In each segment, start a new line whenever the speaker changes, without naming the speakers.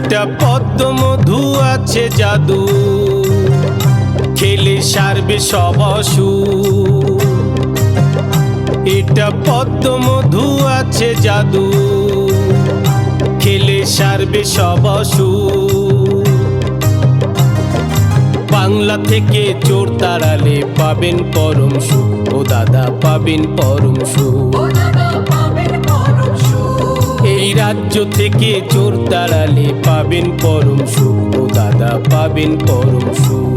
এটা পদ্মমধু আছে জাদু, খেলে সারবে সব অসুখ। এটা পদ্মমধু আছে জাদু, খেলে সারবে সব অসুখ। বাংলা থেকে চোর তাড়ালে পাবেন পরম সুখ, ও দাদা পাবেন পরম সুখ। এই রাজ্য থেকে চোর তাড়ালে পাবেন পরম সুখ, ও দাদা পাবেন পরম সুখ।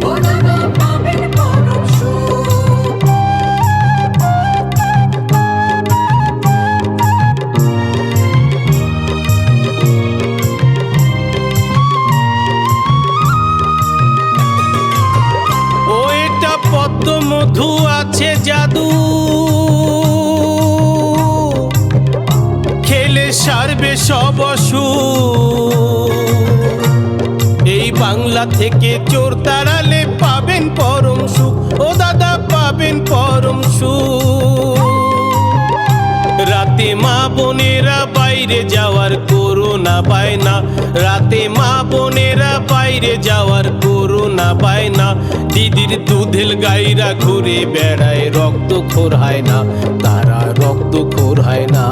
ও এটা পদ্মমধু আছে জাদু, খেলে সারবে সব অসুখ। এই বাংলা থেকে চোর তাড়ালে পাবেন পরম সুখ, ও দাদা পাবেন পরম সুখ। রাতে মা বোনেরা বাইরে যাওয়ার করোনা বায়না, রাতে মা বোনেরা বাইরে যাওয়ার করোনা বায়না। দিদির দুধেল গাইরা ঘুরে বেড়ায়, রক্তখোর হয় না, তারা রক্তখোর হয় না।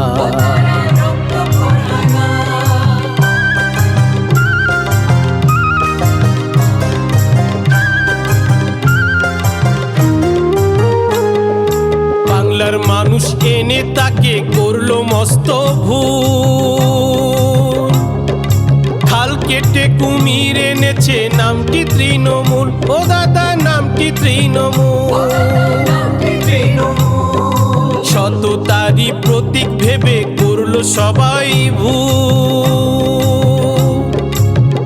বাংলার মানুষ এনে তাকে করলো মস্ত ভুল। খাল কেটে কুমির এনেছে, নামটি তৃণমূল, ও দাদা নামটি তৃণমূল। সততারই প্রতীক ভেবে করলো সবাই ভুল।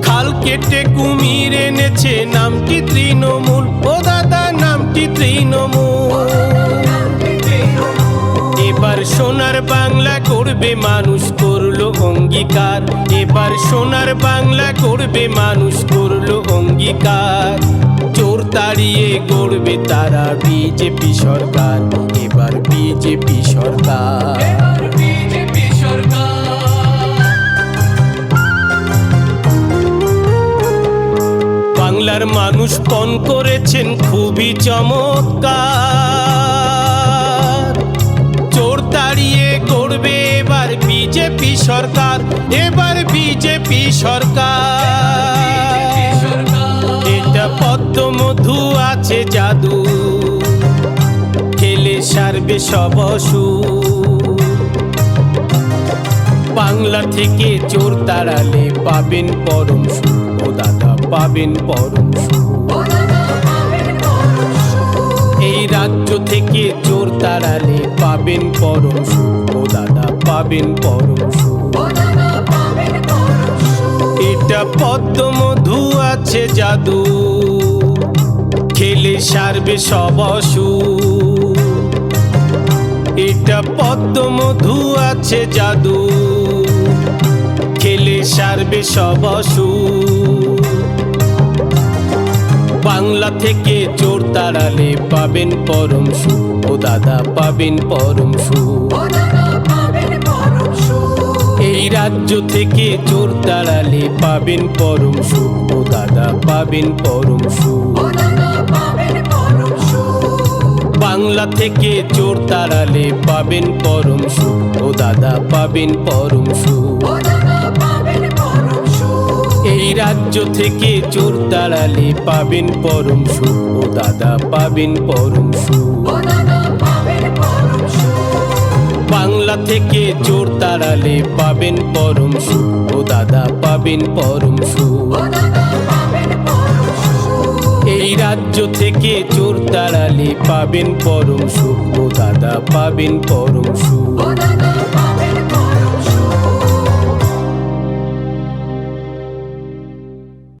খাল কেটে কুমির এনেছে, নামটি তৃণমূল, ও দাদা নামটি তৃণমূল। এবার সোনার বাংলা করবে মানুষ করলো অঙ্গীকার, এবার সোনার বাংলা করবে মানুষ করলো অঙ্গীকার। চোর তাড়িয়ে গড়বে তারা বিজেপি সরকার, এবার বিজেপি সরকার। বাংলার মানুষ পণ করেছেন খুবই চমৎকার। চোর তাড়িয়ে গড়বে এবার বিজেপি সরকার, এবার বিজেপি সরকার। এটা পদ্মমধু আছে জাদু, খেলে সারবে সব অসুখ। বাংলা থেকে চোর তাড়ালে পাবেন পরম সুখ, ও দাদা পাবেন পরম সুখ। এই রাজ্য থেকে চোর তাড়ালে পাবেন পরম সুখ, ও দাদা পাবেন পরম সুখ। এটা পদ্মমধু আছে জাদু, খেলে সারবে সব অসুখ। এটা পদ্মমধু আছে জাদু, খেলে সারবে সব অসুখ। বাংলা থেকে চোর তাড়ালে পাবেন পরম সুখ, ও দাদা পাবেন পরম সুখ। এই রাজ্য থেকে চোর তাড়ালে পাবেন পরম সুখ, ও দাদা পাবেন পরম সুখ। বাংলা থেকে চোর তাড়ালে পাবেন পরম সুখ, ও দাদা পাবেন পরম সুখ। এই রাজ্য থেকে চোর তাড়ালে পাবেন পরম সুখ, ও দাদা পাবেন পরম সুখ। বাংলা থেকে চোর তাড়ালে পাবেন পরম সুখ, ও দাদা পাবেন পরম সুখ। এই রাজ্য থেকে চোর তাড়ালে পাবেন পরম সুখ, ও দাদা পাবেন পরম সুখ।